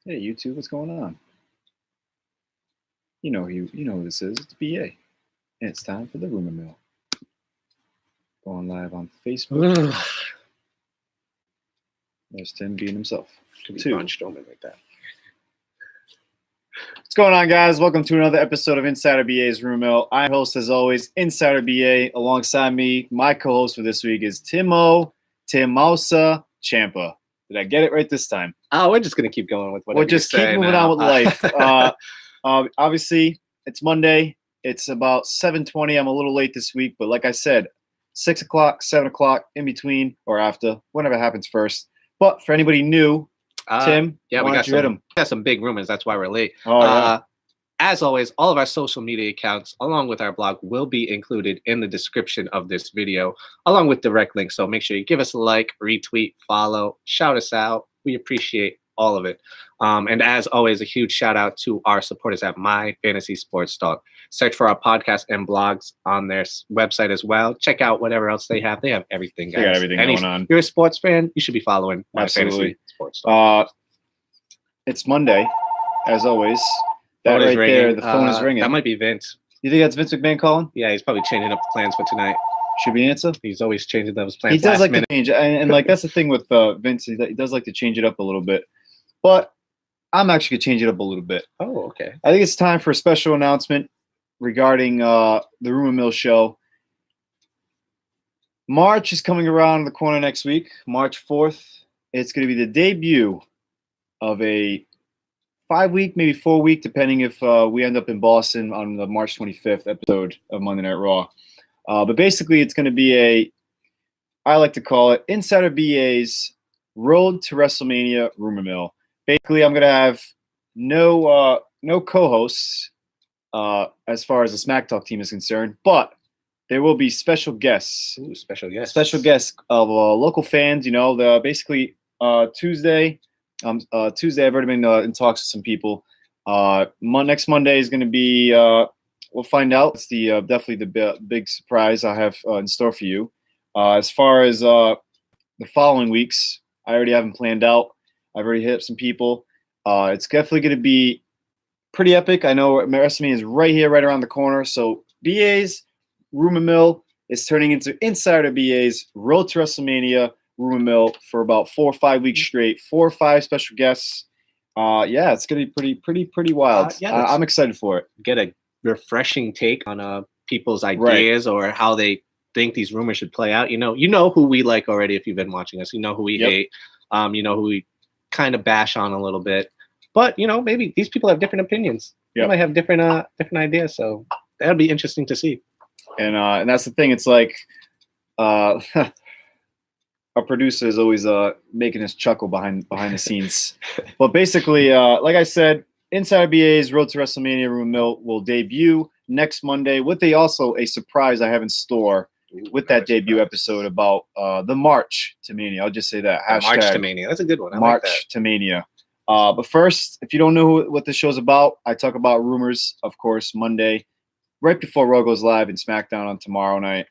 Hey YouTube, what's going on? You know who this is. It's BA. And it's time for the rumor mill. Going live on Facebook. There's Tim being himself. Could be Braun Strowman like that. What's going on, guys? Welcome to another episode of Insider BA's Rumor Mill. I'm host, as always, Insider BA. Alongside me, my co-host for this week is Tim-Ohh, Timausa Champa. Did I get it right this time? Oh, we're just gonna keep going with whatever. We'll just keep moving on with life. Obviously, it's Monday. It's about 7:20. I'm a little late this week, but like I said, 6 o'clock, 7 o'clock, in between or after, whenever happens first. But for anybody new, Tim, yeah, why don't you hit him? We got some big rumors. That's why we're late. Oh, yeah. As always, all of our social media accounts, along with our blog, will be included in the description of this video, along with direct links. So make sure you give us a like, retweet, follow, shout us out. We appreciate all of it. And as always, a huge shout out to our supporters at My Fantasy Sports Talk. Search for our podcast and blogs on their website as well. Check out whatever else they have. They have everything, guys. They got everything going on. If you're a sports fan, you should be following My Fantasy Sports Talk. It's Monday, as always. That right there, the phone is ringing. That might be Vince. You think that's Vince McMahon calling? Yeah, he's probably changing up the plans for tonight. Should we answer? He's always changing those plans. He does like to change, and like that's the thing with Vince. He does like to change it up a little bit. But I'm actually gonna change it up a little bit. Oh, okay. I think it's time for a special announcement regarding the Rumor Mill show. March is coming around the corner next week, March 4th. It's going to be the debut of a 5-week, maybe 4-week, depending if we end up in Boston on the March 25th episode of Monday Night Raw. But basically, it's going to be I like to call it Insider BA's Road to WrestleMania Rumor Mill. Basically, I'm going to have no co-hosts as far as the SmackTalk team is concerned, but there will be special guests. Ooh, special guests. Special guests of local fans. You know, basically Tuesday. Tuesday, I've already been in talks with some people. Next Monday is going to be. We'll find out. It's definitely the big surprise I have in store for you. As far as the following weeks, I already have them planned out. I've already hit up some people. It's definitely going to be pretty epic. I know WrestleMania is right here, right around the corner. So BA's Rumor Mill is turning into Insider BA's Road to WrestleMania Rumor Mill for about 4 or 5 weeks straight. 4 or 5 special guests. Yeah, it's going to be pretty wild. I'm excited for it. Get a refreshing take on people's ideas or how they think these rumors should play out. You know who we like already if you've been watching us. You know who we hate. You know who we kind of bash on a little bit. But maybe these people have different opinions. They might have different ideas. So that'll be interesting to see. And that's the thing. It's like our producer is always making us chuckle behind the scenes. But basically, like I said, Insider BA's Road to WrestleMania Rumor Mill will debut next Monday with a surprise I have in store with that debut episode about the March to Mania. I'll just say that. March to Mania. That's a good one. I March like that. to Mania. But first, if you don't know what the show's about, I talk about rumors, of course, Monday, right before Raw goes live and SmackDown on tomorrow night.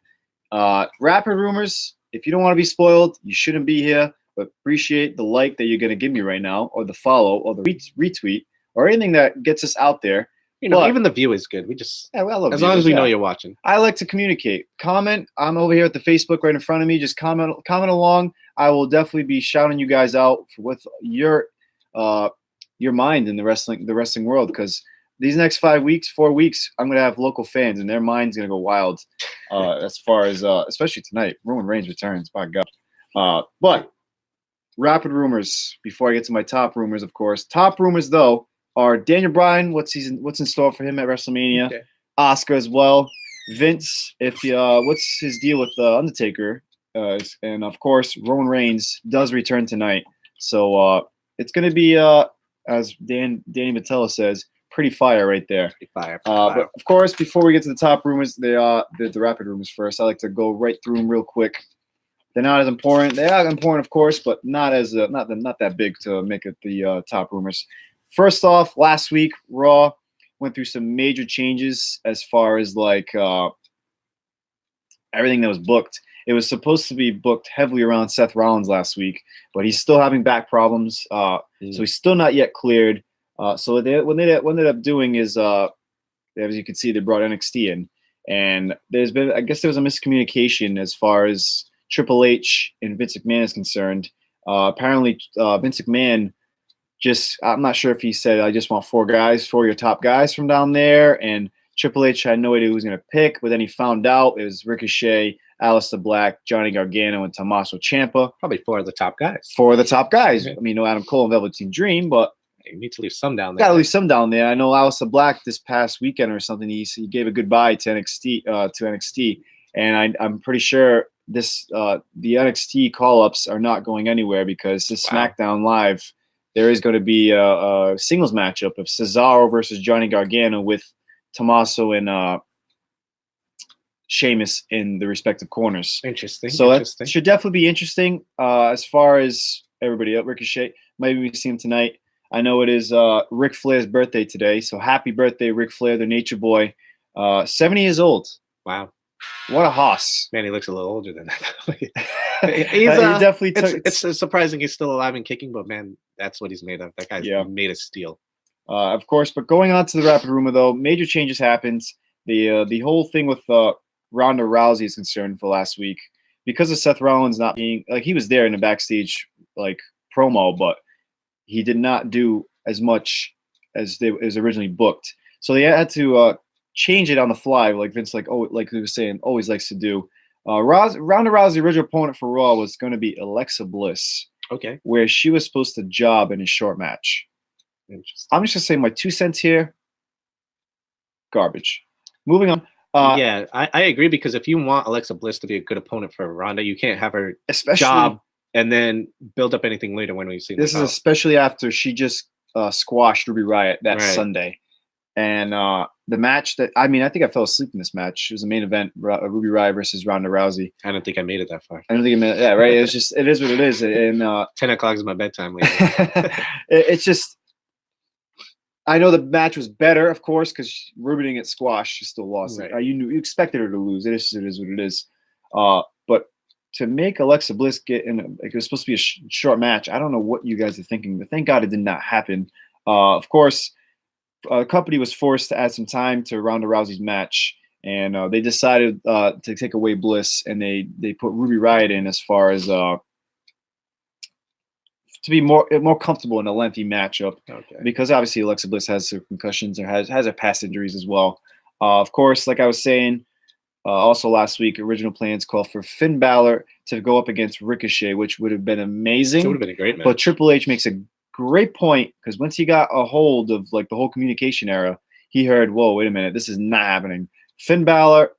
Rapid rumors. If you don't want to be spoiled, you shouldn't be here. But appreciate the like that you're going to give me right now, or the follow, or the retweet, or anything that gets us out there. Even the view is good. We just I love as long as we know you're watching. I like to communicate. Comment. I'm over here at the Facebook right in front of me. Just comment along. I will definitely be shouting you guys out with your mind in the wrestling world, because these next 4 weeks, I'm gonna have local fans and their mind's gonna go wild. As far as especially tonight, Roman Reigns returns. My God. But rapid rumors before I get to my top rumors. Of course, top rumors though are Daniel Bryan. What's in store for him at WrestleMania? Okay. Asuka as well. Vince, what's his deal with Undertaker? And of course, Roman Reigns does return tonight. So it's going to be, as Danny Matella says, pretty fire right there. Pretty fire. But of course, before we get to the top rumors, the rapid rumors first. I like to go right through them real quick. They're not as important. They are important, of course, but not that big to make it the top rumors. First off, last week Raw went through some major changes as far as like everything that was booked. It was supposed to be booked heavily around Seth Rollins last week, but he's still having back problems, so he's still not yet cleared. So what they ended up doing is, as you can see, they brought NXT in, and I guess there was a miscommunication as far as Triple H and Vince McMahon is concerned. Apparently, Vince McMahon I'm not sure if he said, I just want 4 of your top guys from down there, and Triple H had no idea who he was going to pick, but then he found out it was Ricochet, Aleister Black, Johnny Gargano, and Tommaso Ciampa. Probably 4 of the top guys. 4 of the top guys. I mean, no Adam Cole and Velveteen Dream, but you need to leave some down there. Got to leave some down there. I know Aleister Black this past weekend or something, he gave a goodbye to NXT, and I'm pretty sure the NXT call-ups are not going anywhere because this SmackDown Live, there is going to be a singles matchup of Cesaro versus Johnny Gargano with Tommaso and Sheamus in the respective corners. Interesting. So that should definitely be interesting. As far as everybody else, Ricochet, maybe we see him tonight. I know it is Ric Flair's birthday today, so happy birthday, Ric Flair, the Nature Boy. 70 years old. Wow. What a hoss. Man, he looks a little older than that. He definitely it's surprising he's still alive and kicking, but man, that's what he's made of. That guy's made of steel. Of course, but going on to the Rapid Rumor, though, major changes happened. The whole thing with Ronda Rousey is concerned for last week because of Seth Rollins not being he was there in the backstage promo, but he did not do as much as was originally booked. So they had to change it on the fly, like Vince, like he was saying, always likes to do. Ronda Rousey's original opponent for Raw was going to be Alexa Bliss. Okay. Where she was supposed to job in a short match. Interesting. I'm just going to say my 2 cents here. Garbage. Moving on. Yeah, I agree because if you want Alexa Bliss to be a good opponent for Ronda, you can't have her job and then build up anything later when we see this. Is especially after she just squashed Ruby Riott that Sunday. And the match I think I fell asleep in this match. It was a main event, Ruby Riott versus Ronda Rousey. I don't think I made it that far. I don't think I made it. Yeah, right. It is what it is. And 10 o'clock is my bedtime. It's just, I know the match was better, of course, because Ruby didn't get squashed. She still lost. Right. You expected her to lose. It is what it is. But to make Alexa Bliss get in, it was supposed to be a short match. I don't know what you guys are thinking, but thank God it did not happen. Of course, the company was forced to add some time to Ronda Rousey's match, and they decided to take away Bliss, and they put Ruby Riott in as far as to be more comfortable in a lengthy matchup. Okay. Because obviously Alexa Bliss has her concussions or has her past injuries as well. Of course, like I was saying, also last week, original plans called for Finn Balor to go up against Ricochet, which would have been amazing. It would have been a great match. But Triple H makes a great point because once he got a hold of the whole communication era, he heard, whoa, wait a minute, this is not happening. Finn Balor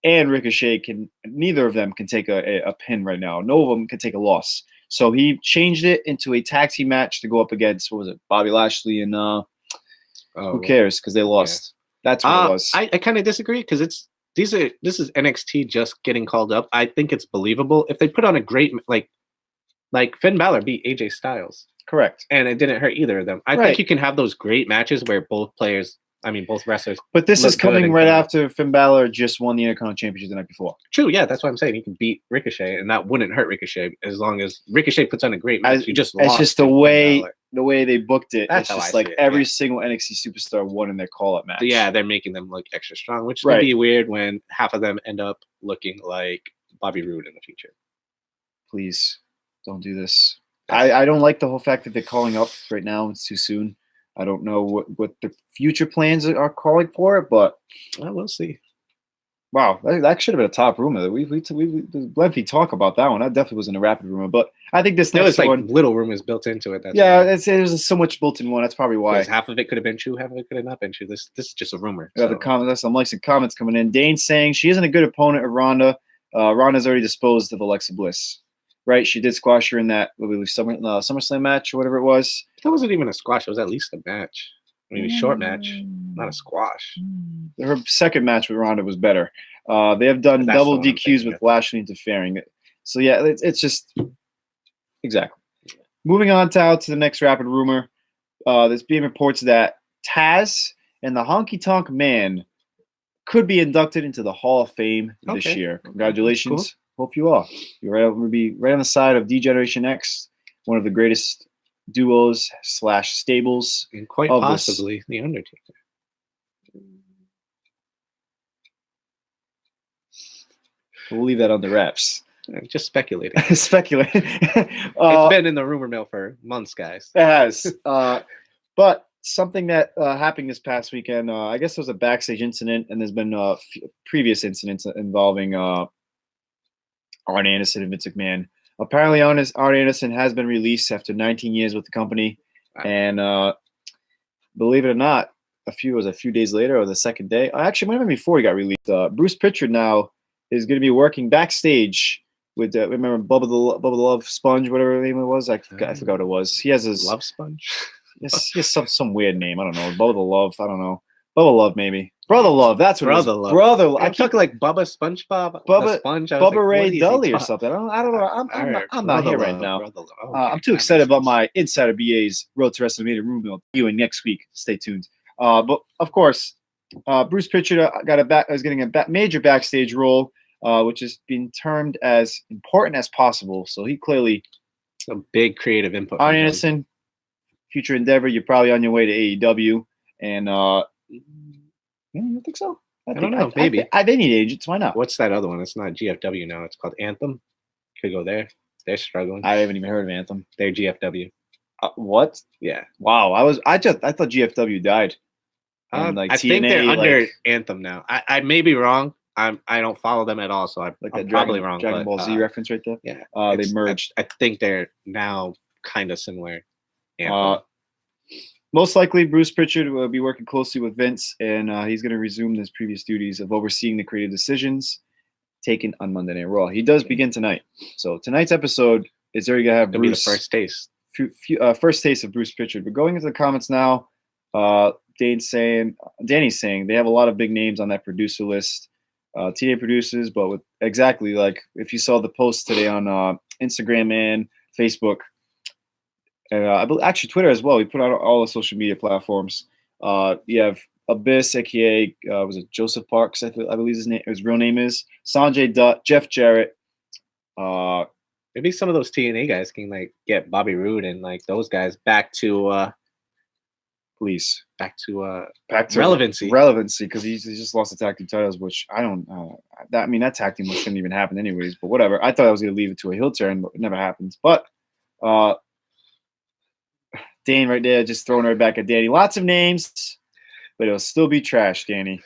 and Ricochet neither of them can take a pin right now. No of them can take a loss. So he changed it into a tag team match to go up against, what was it, Bobby Lashley and who cares because they lost. Yeah. That's what it was. I kind of disagree because this is NXT just getting called up. I think it's believable if they put on a great like Finn Balor beat AJ Styles. Correct. And it didn't hurt either of them. I think you can have those great matches where both wrestlers. But this is coming right after Finn Balor just won the Intercontinental Championship the night before. True, yeah, that's what I'm saying. He can beat Ricochet, and that wouldn't hurt Ricochet as long as Ricochet puts on a great match. It's just the way they booked it. That's it's just every single NXT superstar won in their call-up match. Yeah, they're making them look extra strong, which would be weird when half of them end up looking like Bobby Roode in the future. Please don't do this. I don't like the whole fact that they're calling up right now. It's too soon. I don't know what the future plans are calling for it, but we'll see. Wow, that should have been a top rumor. We lengthy talk about that one. That definitely wasn't a rapid rumor, but I think this next one, little rumors built into it. There's so much built in one. That's probably why. Half of it could have been true, half of it could have not been true. This is just a rumor. Yeah, the comments. Some likes and comments coming in. Dane saying she isn't a good opponent of Ronda. Ronda's already disposed of Alexa Bliss. Right, she did squash her in that SummerSlam match or whatever it was. That wasn't even a squash. It was at least a match. I mean, a short match, not a squash. Her second match with Ronda was better. They have done double DQs with Lashley interfering. So, yeah, it's just – exactly. Yeah. Moving on to the next rapid rumor. There's being reports that Taz and the Honky Tonk Man could be inducted into the Hall of Fame this year. Congratulations. Hope you are. We'll be right on the side of D-Generation X, one of the greatest duos / stables. And quite of possibly the Undertaker. We'll leave that on the wraps. Just speculating. Speculating. It's been in the rumor mill for months, guys. It has. But something that happened this past weekend, I guess there was a backstage incident, and there's been previous incidents involving Arn Anderson and Vince McMahon. Apparently, Arn Anderson has been released after 19 years with the company, and believe it or not, a few days later or the second day, actually, might have been before he got released. Bruce Pritchard now is going to be working backstage with remember Bubba the Love Sponge, whatever the name it was. I forgot what it was. He has his Love Sponge. Yes, he has some weird name. I don't know. Bubba the Love. I don't know. Bubba Love maybe. Brother Love. That's what Brother it is. Love. Brother Love. I took like Bubba SpongeBob. Bubba Sponge. Bubba Ray Dudley or something. I don't know. I'm not here right now. Okay, I'm too excited about my Insider BA's Road to WrestleMania room mill viewing next week. Stay tuned. But of course, Bruce Pritchard is getting a major backstage role, which is being termed as important as possible. So he clearly a big creative input. Arn Anderson, future endeavor. You're probably on your way to AEW, and you think so? I don't know. Maybe they need agents. Why not? What's that other one? It's not GFW now. It's called Anthem. Could go there. They're struggling. I haven't even heard of Anthem. They're GFW. What? Yeah. Wow. I thought GFW died. And, I think they're under Anthem now. I may be wrong. I don't follow them at all, so I'm probably wrong. Dragon Ball Z reference right there. Yeah. They merged. I think they're now kind of similar. Most likely, Bruce Pritchard will be working closely with Vince, and he's going to resume his previous duties of overseeing the creative decisions taken on Monday Night Raw. He does begin tonight. So tonight's episode is already going to have It'll Bruce. Be the first taste. First taste of Bruce Pritchard. We're going into the comments now. Danny's saying they have a lot of big names on that producer list. TNA producers, but with exactly like if you saw the post today on Instagram and Facebook, and actually Twitter as well. We put out all the social media platforms. You have Abyss, aka was it Joseph Parks? I believe his real name is Sanjay Dutt, Jeff Jarrett. Maybe some of those TNA guys can like get Bobby Roode and like those guys back to relevancy. Relevancy, because he just lost the tag team titles, which I don't. That tag team shouldn't even happen anyways. But whatever. I thought I was going to leave it to a heel turn, but it never happens. But Dane right there, just throwing her back at Danny. Lots of names, but it'll still be trash, Danny.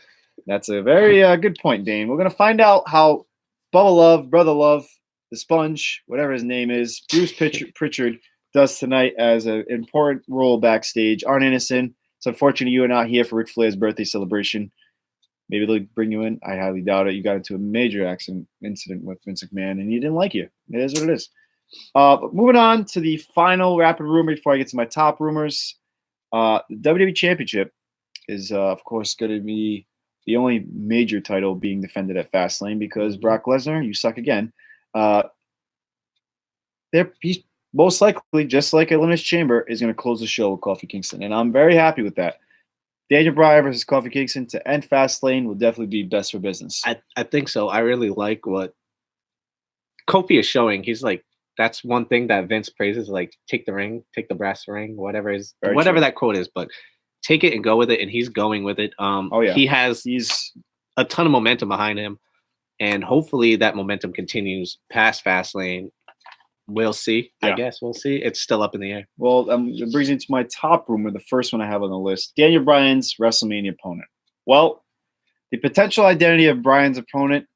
That's a very good point, Dane. We're going to find out how Bubba Love, Brother Love, the Sponge, whatever his name is, Bruce Pritchard does tonight as an important role backstage. Arn Anderson, it's unfortunate you are not here for Ric Flair's birthday celebration. Maybe they'll bring you in. I highly doubt it. You got into a major incident with Vince McMahon, and he didn't like you. It is what it is. But moving on to the final rapid rumor before I get to my top rumors. The WWE Championship is, of course, going to be the only major title being defended at Fastlane because Brock Lesnar, you suck again. He's most likely, just like Elimination Chamber, is going to close the show with Kofi Kingston, and I'm very happy with that. Daniel Bryan versus Kofi Kingston to end Fastlane will definitely be best for business. I think so. I really like what Kofi is showing. He's like, that's one thing that Vince praises, like take the ring, take the brass ring, whatever that quote is, but take it and go with it, and he's going with it. He's a ton of momentum behind him, and hopefully that momentum continues past Fastlane. We'll see. Yeah. I guess we'll see. It's still up in the air. Well, it brings me to my top rumor, the first one I have on the list. Daniel Bryan's WrestleMania opponent. Well, the potential identity of Bryan's opponent,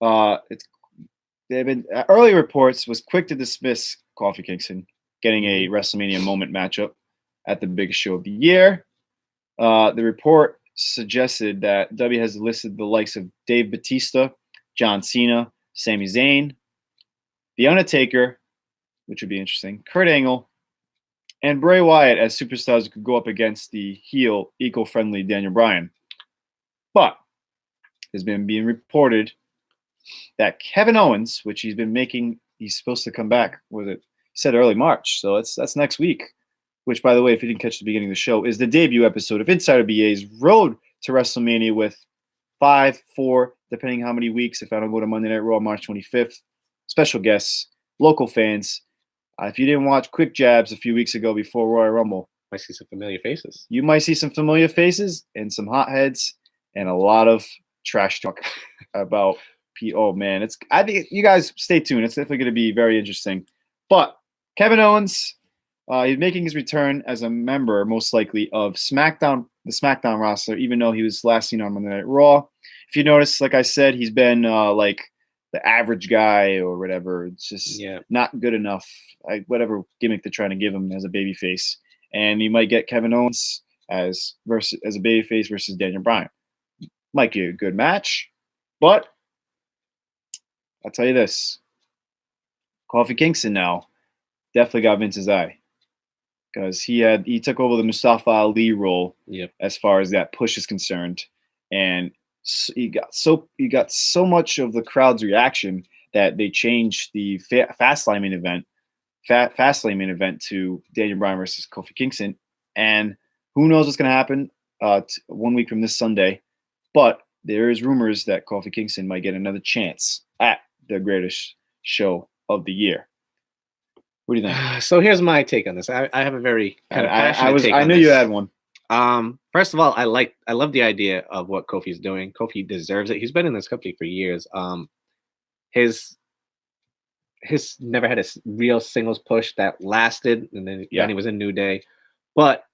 early reports was quick to dismiss Kofi Kingston getting a WrestleMania moment matchup at the biggest show of the year. The report suggested that W has listed the likes of Dave Bautista, John Cena, Sami Zayn, The Undertaker, which would be interesting, Kurt Angle, and Bray Wyatt as superstars who could go up against the heel, eco-friendly Daniel Bryan. But it's been being reported that Kevin Owens, which he's supposed to come back, he said early March, so that's next week, which, by the way, if you didn't catch the beginning of the show, is the debut episode of Insider BA's Road to WrestleMania with 5-4 depending how many weeks, if I don't go to Monday Night Raw March 25th. Special guests, local fans. If you didn't watch Quick Jabs a few weeks ago before Royal Rumble, might see some familiar faces. You might see some familiar faces and some hotheads and a lot of trash talk about Oh man, I think you guys stay tuned. It's definitely going to be very interesting. But Kevin Owens, he's making his return as a member, most likely, of SmackDown, the SmackDown roster, even though he was last seen on Monday Night Raw. If you notice, like I said, he's been like the average guy or whatever. It's just not good enough. Whatever gimmick they're trying to give him as a babyface. And you might get Kevin Owens as a babyface versus Daniel Bryan. Might get a good match, but I'll tell you this. Kofi Kingston now definitely got Vince's eye because he took over the Mustafa Ali role as far as that push is concerned, and he got so much of the crowd's reaction that they changed the Fastlane main event to Daniel Bryan versus Kofi Kingston, and who knows what's going to happen 1 week from this Sunday, but there is rumors that Kofi Kingston might get another chance at the greatest show of the year. What do you think? So here's my take on this. I have a very kind of passionate take on this. I knew you had one. First of all, I love the idea of what Kofi's doing. Kofi deserves it. He's been in this company for years. His never had a real singles push that lasted, and then he was in New Day. But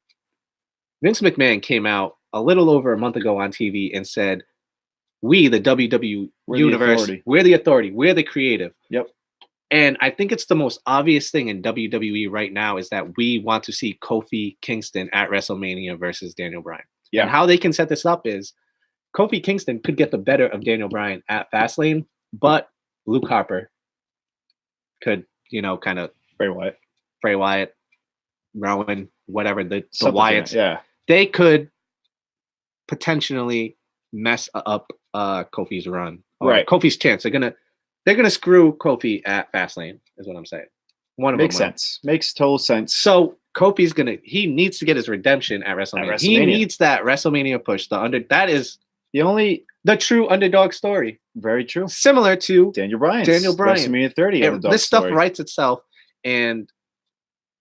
Vince McMahon came out a little over a month ago on TV and said, "We, the WWE universe, we're the authority. We're the creative." Yep. And I think it's the most obvious thing in WWE right now is that we want to see Kofi Kingston at WrestleMania versus Daniel Bryan. Yeah. And how they can set this up is Kofi Kingston could get the better of Daniel Bryan at Fastlane, but Luke Harper could, kind of Bray Wyatt, Rowan, whatever, the Wyatts, they could potentially mess up Kofi's run. Or Kofi's chance. They're gonna screw Kofi at Fastlane, is what I'm saying. Makes sense. Makes total sense. So Kofi's he needs to get his redemption at WrestleMania. He needs that WrestleMania push. That is the true underdog story. Very true. Similar to Daniel Bryan. WrestleMania 30. This stuff writes itself, and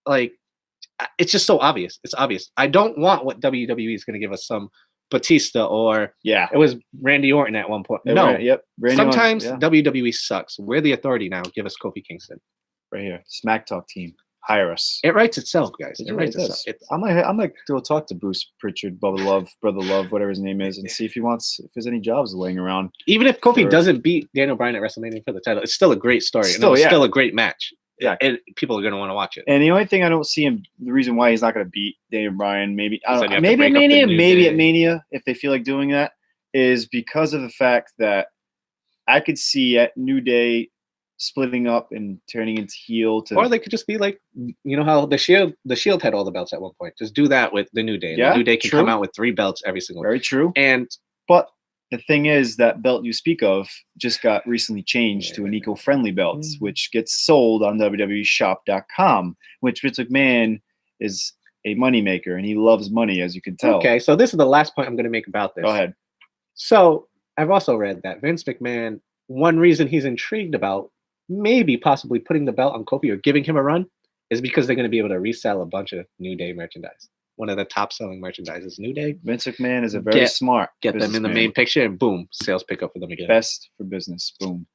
it's just so obvious. It's obvious. I don't want what WWE is going to give us some Batista or it was Randy Orton at one point. Sometimes WWE sucks. We're the authority now. Give us Kofi Kingston. Right here. SmackTalk team. Hire us. It writes itself, guys. It writes itself. I'm gonna go talk to Bruce Pritchard, Brother Love, whatever his name is, and see if there's any jobs laying around. Even if Kofi doesn't beat Daniel Bryan at WrestleMania for the title, it's still a great story. Still a great match. Yeah, and people are going to want to watch it. And the only thing I don't see him, the reason why he's not going to beat Daniel Bryan, maybe at Mania, if they feel like doing that, is because of the fact that I could see at New Day splitting up and turning into heel. Or they could just be like, how the Shield had all the belts at one point. Just do that with the New Day. The New Day can come out with 3 belts every single Very true. But the thing is that belt you speak of just got recently changed to an eco-friendly belt, which gets sold on WWEshop.com, which Vince McMahon is a moneymaker, and he loves money, as you can tell. Okay, so this is the last point I'm going to make about this. Go ahead. So I've also read that Vince McMahon, one reason he's intrigued about maybe possibly putting the belt on Kofi or giving him a run is because they're going to be able to resell a bunch of New Day merchandise. One of the top selling merchandise is New Day. Vince McMahon is a very smart Get them in the main picture and boom, sales pick up for them again. Best for business. Boom.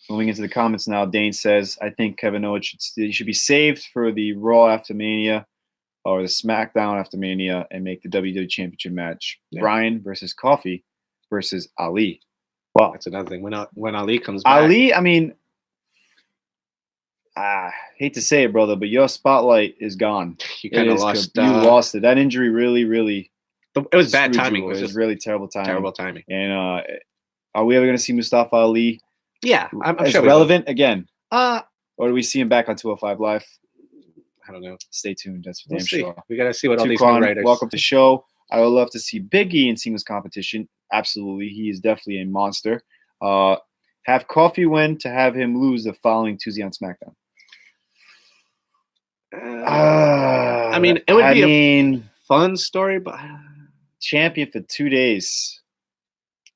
Moving into the comments now, Dane says, I think Kevin Owens should be saved for the Raw after Mania or the SmackDown after Mania and make the WWE Championship match. Yeah. Bryan versus Kofi versus Ali. Well, that's another thing. When Ali comes back. Ali, I mean, I hate to say it, brother, but your spotlight is gone. You kind of lost. You lost it. That injury really. It was bad timing. It was really terrible timing. Terrible timing. And are we ever going to see Mustafa Ali? Yeah, I'm sure. Relevant again? Or do we see him back on 205 Live? I don't know. Stay tuned. That's for damn sure. We got to see what all these new writers. Welcome to the show. I would love to see Big E in singles competition. Absolutely, he is definitely a monster. Have Kofi win to have him lose the following Tuesday on SmackDown. I mean, it would be a fun story, but champion for 2 days,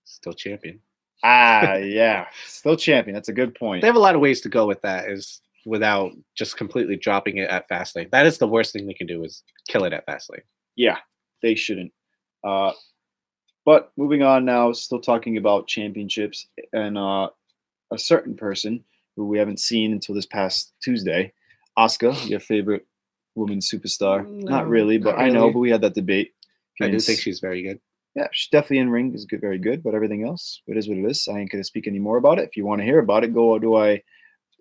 still champion. Yeah, still champion. That's a good point. They have a lot of ways to go with that, is without just completely dropping it at Fastlane. That is the worst thing they can do, is kill it at Fastlane. Yeah, they shouldn't. But moving on now, still talking about championships and a certain person who we haven't seen until this past Tuesday, Asuka, your favorite women's superstar. No, not really, but not I know. really. But we had that debate. I do think she's very good. Yeah, she's definitely in ring is good, very good. But everything else, it is what it is. I ain't gonna speak any more about it. If you want to hear about it, go to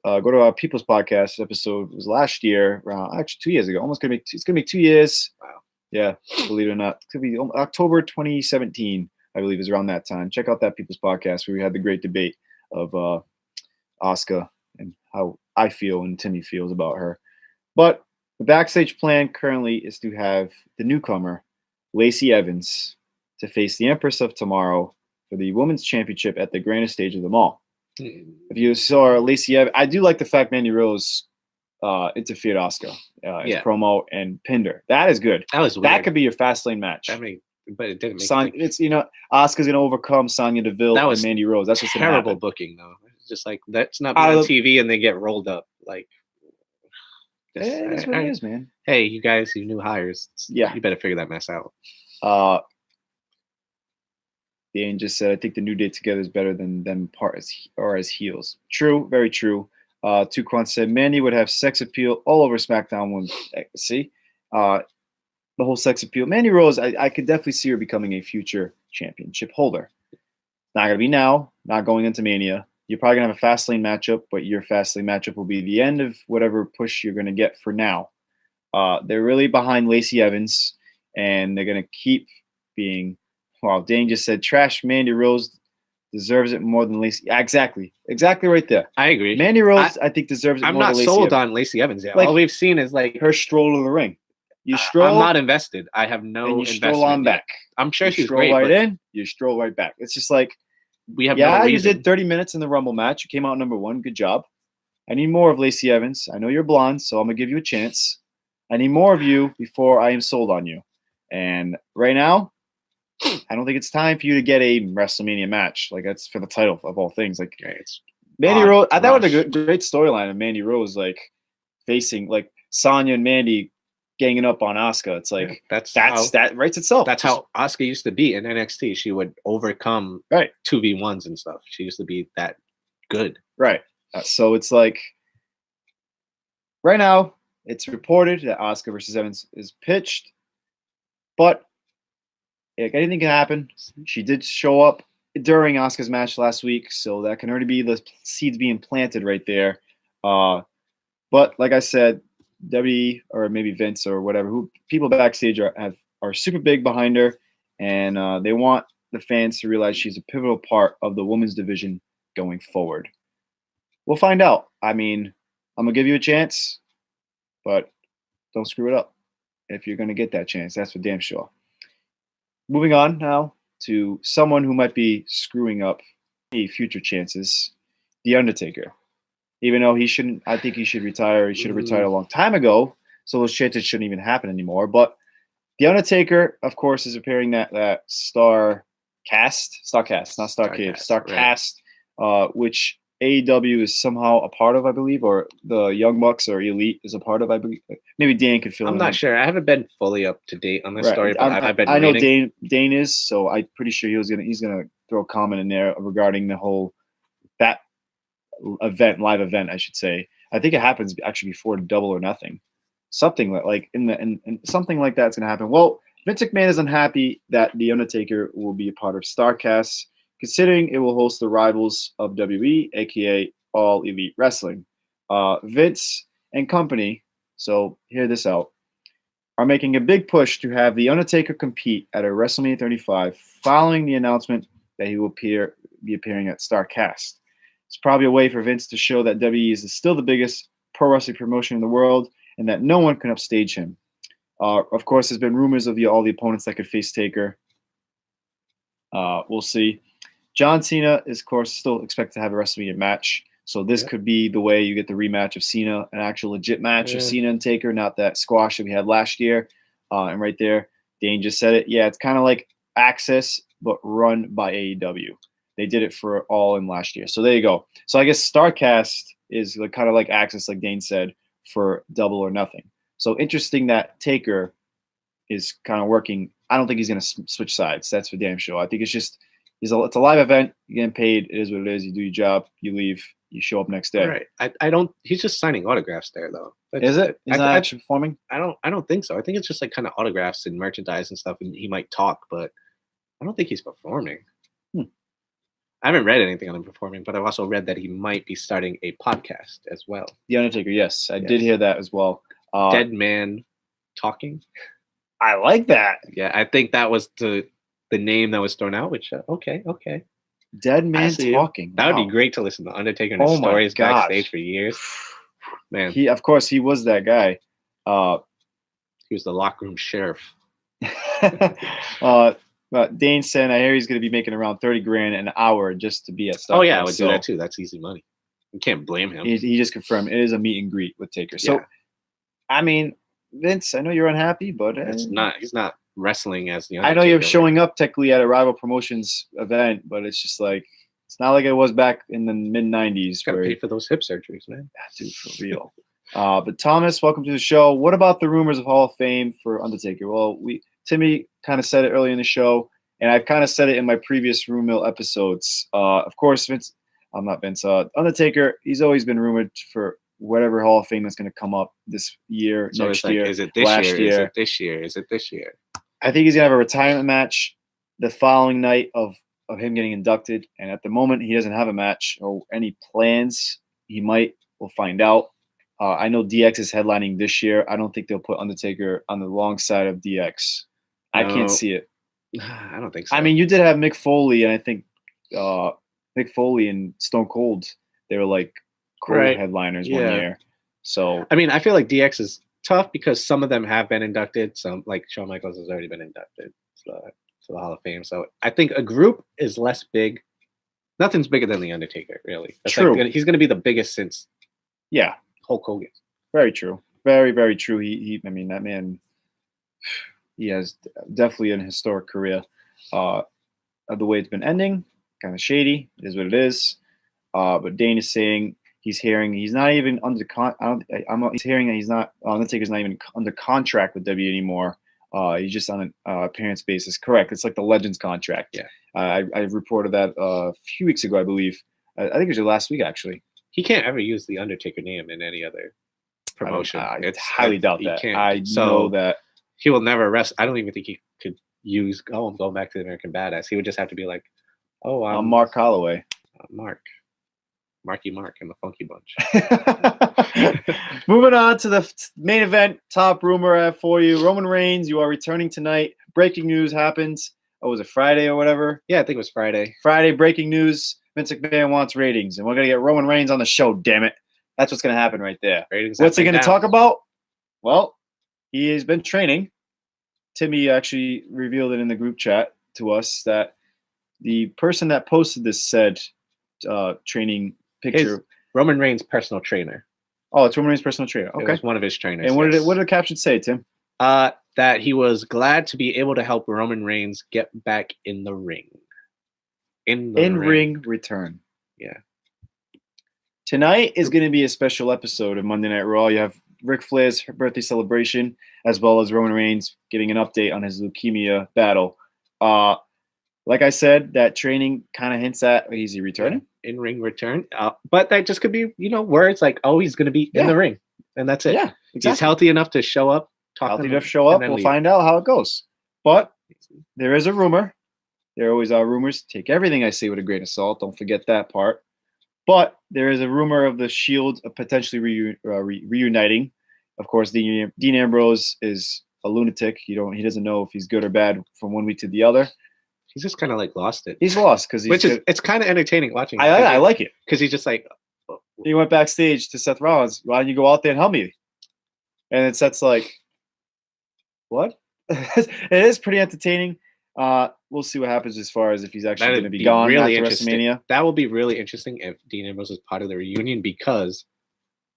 our People's Podcast episode. It was last year, actually 2 years ago. Almost gonna be. It's gonna be 2 years. Wow. Yeah, believe it or not, it could be October 2017. I believe is around that time. Check out that People's Podcast where we had the great debate of Asuka and how I feel and Timmy feels about her. But the backstage plan currently is to have the newcomer, Lacey Evans, to face the Empress of Tomorrow for the Women's Championship at the grandest stage of them all. If you saw Lacey Evans, I do like the fact Mandy Rose interfered Asuka as promo and pinned her. That is good. That was weird. That could be your Fastlane match. I mean, but it didn't make sense. It's Asuka's gonna overcome Sonya Deville and Mandy Rose. That's what's terrible booking though. It's just like that's not on TV and they get rolled up. Like that's what it is, man. Hey, you guys, you new hires. Yeah, you better figure that mess out. Dan just said, I think the New Day together is better than them as heels. True, very true. Tuquan said Mandy would have sex appeal all over SmackDown. See, the whole sex appeal. Mandy Rose, I could definitely see her becoming a future championship holder. Not gonna be now. Not going into Mania. You're probably gonna have a Fastlane matchup, but your Fastlane matchup will be the end of whatever push you're gonna get for now. They're really behind Lacey Evans, and they're gonna keep being. Wow, Dane just said trash. Mandy Rose deserves it more than Lacey. Yeah, exactly right there. I agree. Mandy Rose, I think, deserves it more than Lacey Evans. I'm not sold on Lacey Evans yet. All we've seen is like her stroll to the ring. You stroll. I'm not invested. I have no and you stroll on back. I'm sure she's great. Right in, you stroll right back. It's just like we have. No reason. You did 30 minutes in the Rumble match. You came out number 1. Good job. I need more of Lacey Evans. I know you're blonde, so I'm gonna give you a chance. I need more of you before I am sold on you. And right now, I don't think it's time for you to get a WrestleMania match. Like that's for the title of all things. Like it's Mandy Rose. I thought it was a great storyline of Mandy Rose like facing like Sonya and Mandy ganging up on Asuka. It's like that writes itself. That's how Asuka used to be in NXT. She would overcome 2v1s and stuff. She used to be that good. Right. So it's like right now it's reported that Asuka versus Evans is pitched, but anything can happen. She did show up during Asuka's match last week, so that can already be the seeds being planted right there. But like I said, WWE or maybe Vince or whatever, who people backstage are super big behind her, and they want the fans to realize she's a pivotal part of the women's division going forward. We'll find out. I mean, I'm gonna give you a chance, but don't screw it up. If you're gonna get that chance, that's for damn sure. Moving on now to someone who might be screwing up any future chances, The Undertaker. Even though he shouldn't, I think he should retire. He should have retired a long time ago, so those chances shouldn't even happen anymore. But The Undertaker, of course, is appearing that Star Cast, not Star Cast, which AEW is somehow a part of, I believe, or the Young Bucks or Elite is a part of, I believe. Maybe Dan could fill in. I'm not sure. I haven't been fully up to date on this story, but I've been know reading. Dane is, so I'm pretty sure he's gonna throw a comment in there regarding the whole that live event, I should say. I think it happens actually before Double or Nothing. Something like something like that's gonna happen. Well, Vince McMahon is unhappy that The Undertaker will be a part of StarCast, considering it will host the rivals of WWE, aka All Elite Wrestling. Vince and company, so hear this out, are making a big push to have The Undertaker compete at a WrestleMania 35 following the announcement that he will be appearing at StarCast. It's probably a way for Vince to show that WWE is still the biggest pro wrestling promotion in the world and that no one can upstage him. Of course, there's been rumors of all the opponents that could face Taker. We'll see. John Cena is, of course, still expected to have a WrestleMania match. So this could be the way you get the rematch of Cena, an actual legit match of Cena and Taker, not that squash that we had last year. And right there, Dane just said it. Yeah, it's kind of like Access, but run by AEW. They did it for All In last year. So there you go. So I guess StarCast is kind of like Access, like Dane said, for Double or Nothing. So interesting that Taker is kind of working. I don't think he's going to switch sides. That's for damn sure. I think it's just it's a live event. You're getting paid. It is what it is. You do your job. You leave. You show up next day. Right. I don't. He's just signing autographs there, though. Is it? He's not actually performing? I don't think so. I think it's just like kind of autographs and merchandise and stuff, and he might talk, but I don't think he's performing. I haven't read anything on him performing, but I've also read that he might be starting a podcast as well. The Undertaker, yes. I did hear that as well. Dead Man Talking. I like that. Yeah, I think that was the name that was thrown out, which, okay. Dead Man Talking. That would be great to listen to Undertaker and his stories backstage for years. Man. Of course, he was that guy. He was the locker room sheriff. Dane said, I hear he's going to be making around $30,000 an hour just to be at StarCast. Oh, yeah, I would do that too. That's easy money. You can't blame him. He just confirmed it is a meet and greet with Taker. So, I mean, Vince, I know you're unhappy, but he's not wrestling as the Undertaker. I know you're showing up technically at a rival promotions event, but it's just like it's not like it was back in the mid-90s. Gotta pay for those hip surgeries, man. Dude, for real. But Thomas, welcome to the show. What about the rumors of Hall of Fame for Undertaker? Well, Timmy kind of said it earlier in the show, and I've kind of said it in my previous Room Mill episodes. Of course, Undertaker, he's always been rumored for whatever Hall of Fame that's going to come up this year, so next year, is it this last year? year. Is it this year? Is it this year? I think he's going to have a retirement match the following night of him getting inducted. And at the moment, he doesn't have a match or any plans. He might. We'll find out. I know DX is headlining this year. I don't think they'll put Undertaker on the wrong side of DX. I can't see it. I don't think so. I mean, you did have Mick Foley, and I think Mick Foley and Stone Cold, they were like headliners one year. So I mean, I feel like DX is tough because some of them have been inducted. Some, like Shawn Michaels, has already been inducted to the Hall of Fame. So I think a group is less big. Nothing's bigger than the Undertaker, really. That's true. Like, he's going to be the biggest since Hulk Hogan. Very true. Very, very true. I mean, that man, he has definitely an historic career. Of the way it's been ending, kind of shady. It is what it is. But Dane is saying he's hearing he's not even under he's hearing that he's not Undertaker's not even under contract with W anymore. He's just on an appearance basis. Correct. It's like the Legends contract. Yeah. I reported that a few weeks ago, I believe. I think it was last week, actually. He can't ever use the Undertaker name in any other promotion. I highly doubt that. I know that he will never wrestle. I don't even think he could use. I'm going back to the American Badass. He would just have to be like, I'm Mark Holloway. Marky Mark and the Funky Bunch. Moving on to the main event. Top rumor for you: Roman Reigns. You are returning tonight. Breaking news happens. Was it Friday or whatever? Yeah, I think it was Friday. Friday, breaking news. Vince McMahon wants ratings, and we're going to get Roman Reigns on the show, damn it. That's what's going to happen right there. What's he going to talk about? Well, he has been training. Timmy actually revealed it in the group chat to us that the person that posted this said training picture. Roman Reigns' personal trainer. Oh, it's Roman Reigns' personal trainer. Okay. It was one of his trainers. And what did the caption say, Tim? That he was glad to be able to help Roman Reigns get back in the ring. In ring return. Yeah. Tonight is going to be a special episode of Monday Night Raw. You have Ric Flair's birthday celebration, as well as Roman Reigns giving an update on his leukemia battle. Like I said, that training kind of hints at he's returning. In-ring return. But that just could be, words like, he's going to be in the ring. And that's it. Yeah, exactly. He's healthy enough to show up. We'll find out how it goes. But there is a rumor. There always are rumors. Take everything I say with a grain of salt. Don't forget that part. But there is a rumor of the Shield potentially reuniting. Of course, Dean Ambrose is a lunatic. He doesn't know if he's good or bad from one week to the other. He's just kind of like lost it. He's lost because it's kind of entertaining watching. I like it because he's just like. He went backstage to Seth Rollins. Why don't you go out there and help me? And then Seth's like, "What?" It is pretty entertaining. We'll see what happens as far as if he's actually going to be gone after WrestleMania. That will be really interesting if Dean Ambrose is part of the reunion, because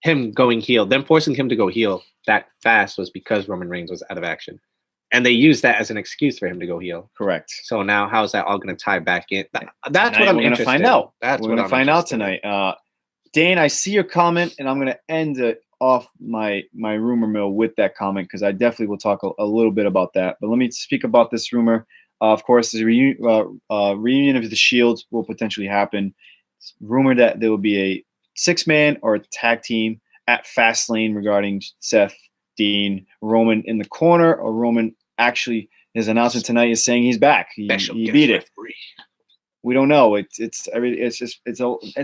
him going heel, them forcing him to go heel that fast was because Roman Reigns was out of action. And they use that as an excuse for him to go heel. Correct. So now, how's that all going to tie back in? That's Tonight, what I'm we're going to find out. That's we're what going I'm to find out interested in. tonight. Dane, I see your comment, and I'm going to end it off my rumor mill with that comment because I definitely will talk a little bit about that. But let me speak about this rumor. Of course, the reunion of the Shield will potentially happen. It's rumored that there will be a 6-man or a tag team at Fastlane regarding Seth, Dean, Roman in the corner, or Roman actually. His announcement tonight is saying he's back. He beat it. We don't know. It's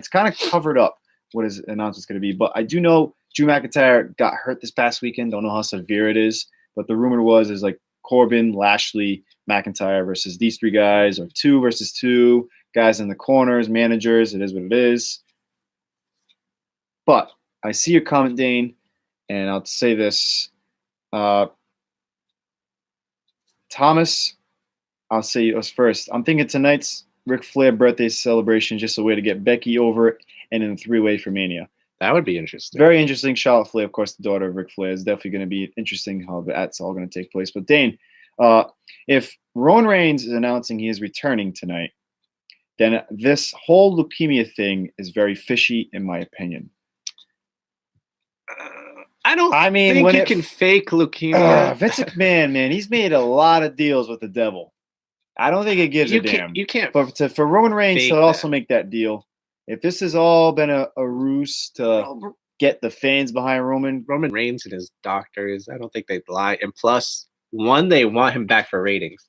kind of covered up what his announcement's going to be. But I do know Drew McIntyre got hurt this past weekend. Don't know how severe it is. But the rumor is like Corbin, Lashley, McIntyre versus these 3 guys, or 2 versus 2 guys in the corners, managers. It is what it is. But I see your comment, Dane, and I'll say this. Thomas, I'll say yours first. I'm thinking tonight's Ric Flair birthday celebration is just a way to get Becky over and in a 3-way for Mania. That would be interesting. Very interesting. Charlotte Flair, of course, the daughter of Ric Flair, is definitely going to be interesting how that's all going to take place. But Dane, if Roman Reigns is announcing he is returning tonight, then this whole leukemia thing is very fishy, in my opinion. I think you can fake leukemia. Vince McMahon, man, he's made a lot of deals with the devil. I don't think it gives a damn. You can't. But for Roman Reigns to also make that deal, if this has all been a ruse to get the fans behind Roman Reigns and his doctors, I don't think they'd lie. And plus, one, they want him back for ratings.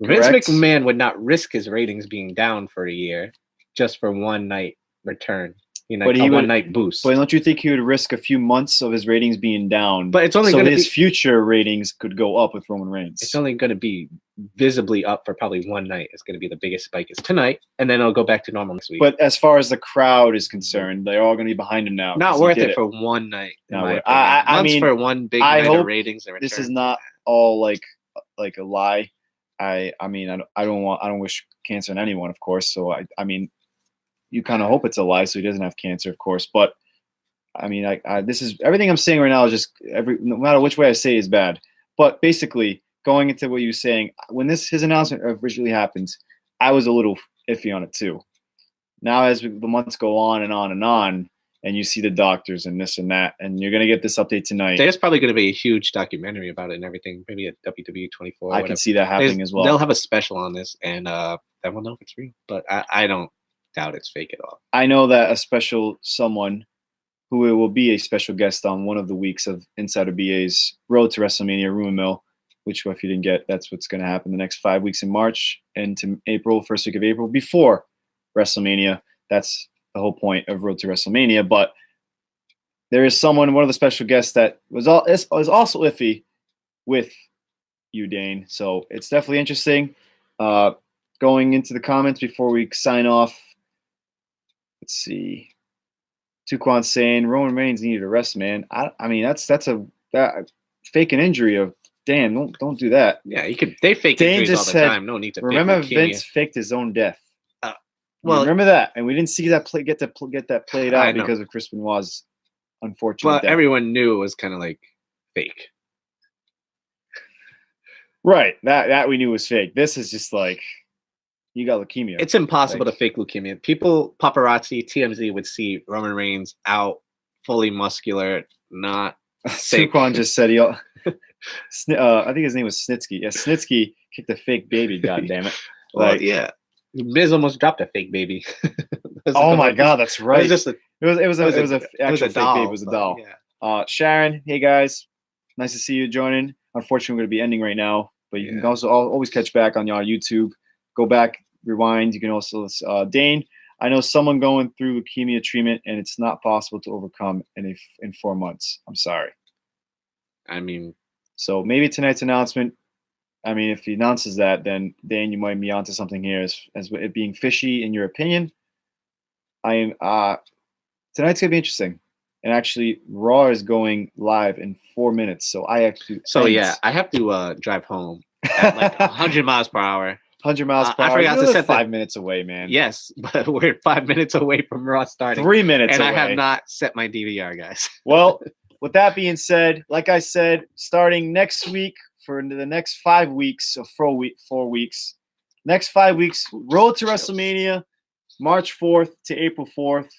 Correct. Vince McMahon would not risk his ratings being down for a year just for one night return. But he one night boost. But don't you think he would risk a few months of his ratings being down? But it's only so his future ratings could go up with Roman Reigns. It's only going to be visibly up for probably one night. It's going to be the biggest spike is tonight, and then it'll go back to normal next week. But as far as the crowd is concerned, they're all going to be behind him now. Not worth it for one night. I mean, for one big night of ratings. And this is not all like a lie. I don't wish cancer on anyone, of course. So I mean. You kind of hope it's a lie, so he doesn't have cancer, of course. But I mean, this is everything I'm saying right now is just no matter which way I say is bad. But basically, going into what you were saying, when his announcement originally happened, I was a little iffy on it too. Now, as the months go on and on and on, and you see the doctors and this and that, and you're gonna get this update tonight. There's probably gonna be a huge documentary about it and everything. Maybe at WWE 24. I can see that happening as well. They'll have a special on this, and then we'll know if it's real. But I don't doubt it's fake at all. I know that a special someone who will be a special guest on one of the weeks of Insider BA's Road to WrestleMania rumor mill, which if you didn't get, that's what's going to happen the next 5 weeks in March into April, first week of April, before WrestleMania. That's the whole point of Road to WrestleMania. But there is someone, one of the special guests that was also iffy with you, Dane. So it's definitely interesting. Going into the comments before we sign off, let's see. Tuquan saying Roman Reigns needed a rest, man. I mean that's a fake an injury of damn. Don't do that. Yeah, you could. They fake injuries all the time. No need to. Remember, Vince faked his own death. Well, remember that, and we didn't see that get that played out because of Chris Benoit's unfortunate death. Everyone knew it was kind of like fake. Right. That we knew was fake. This is just like. You got leukemia. It's impossible to fake leukemia. People, paparazzi, TMZ would see Roman Reigns out, fully muscular, not sick. Suquan just said I think his name was Snitsky. Yeah, Snitsky kicked a fake baby. God damn it! Yeah, Miz almost dropped a fake baby. Oh my God, that's right. It was a actual fake doll, baby. It was a doll. Yeah. Sharon, hey guys, nice to see you joining. Unfortunately, we're going to be ending right now, but you can also always catch back on our YouTube. Go back, rewind. You can also Dane. I know someone going through leukemia treatment, and it's not possible to overcome in 4 months. I'm sorry. I mean, so maybe tonight's announcement. I mean, if he announces that, then Dane, you might be onto something here as it being fishy in your opinion. I am. Tonight's gonna be interesting, and actually, Raw is going live in 4 minutes. So I actually. So yeah, I have to drive home at like 100 miles per hour. 100 miles per hour. I forgot to set 5 minutes away, man. Yes, but we're 5 minutes away from Raw starting. 3 minutes and away. I have not set my DVR, guys. Well, with that being said, like I said, starting next week for the next 5 weeks or 4 weeks. Next 5 weeks, Road to WrestleMania, March 4th to April 4th.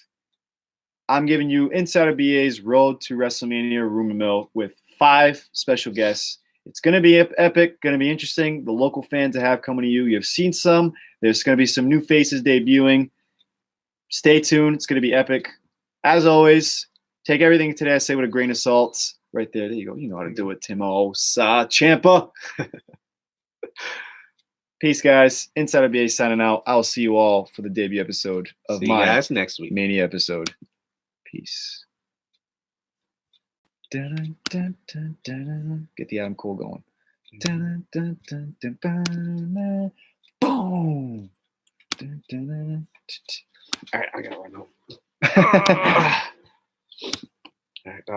I'm giving you Insider BA's Road to WrestleMania rumor mill with 5 special guests. It's going to be epic, going to be interesting. The local fans I have coming to you, you've seen some. There's going to be some new faces debuting. Stay tuned. It's going to be epic. As always, take everything today I say with a grain of salt. Right there. There you go. You know how to do it, Tim-Ohh. Champa. Peace, guys. Insider BA signing out. I'll see you all for the debut episode of See you guys next week. Mania episode. Peace. Get the Adam Cole going. Boom. All right, I gotta run home. All right.